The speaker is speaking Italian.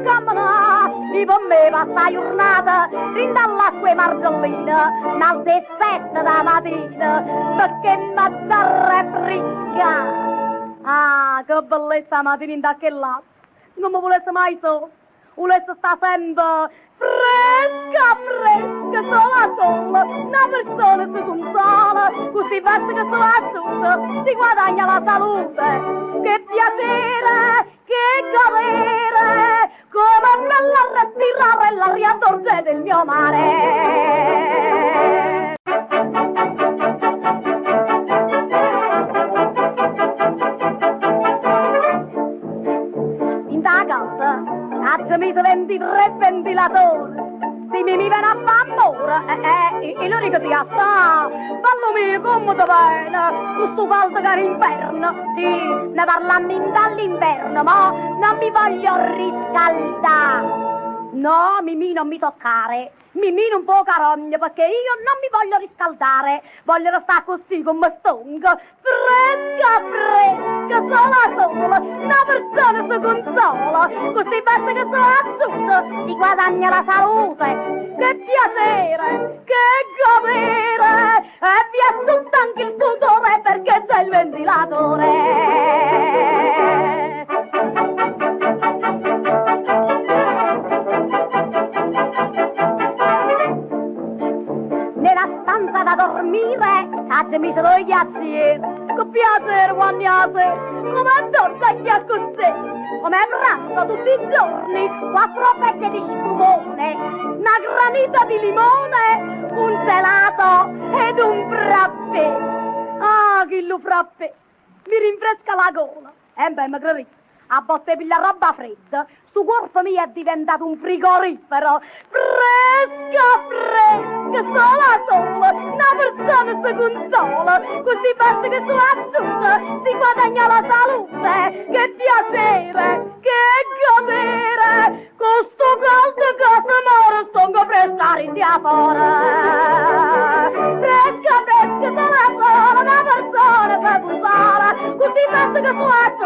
cammina, mi per me passa giornata, rinda all'acqua e margellina, alle 7 da mattina, perché mi dà fresca. Ah, che bellezza mattina da che là, non mi volesse mai so, volesse sta sempre fresca, sola, una persona si consola, così basta che sola assunta, si guadagna la salute, che piacere, che godere, come bella respirare l'aria dolce del mio mare. In da casa, ha messo 23 ventilatori, se mi viene a fare amore, e lo dico ti sta, fallo mio come te bene, questo caldo che è inverno, sì, ne parlando dall'inverno, ma non mi voglio riscaldare. No, Mimì non mi toccare, Mimì non può carogna perché io non mi voglio riscaldare, voglio restare così come stonga, fresca, sola, una persona si consola, così basta che sono assunta, si guadagna la salute, che piacere, che godere, e vi assunta anche il sudore perché c'è il ventilatore. Da dormire, mi sono gli azieri, che piacere quando come torta che così, come pranzo tutti i giorni, 4 fette di spumone, una granita di limone, un gelato ed un frappè. Ah, che lo frappè, mi rinfresca la gola, e beh, mi credete, a botte piglia roba fredda, sto corpo mio è diventato un frigorifero, fresca, sola, una persona si consola, così basta che sono assunta, si guadagna la salute, che piacere, che godere, con sto caldo che si muore, stongo prestare in diavolo. Fresca, sola, una persona si consola, così basta che sono assunta,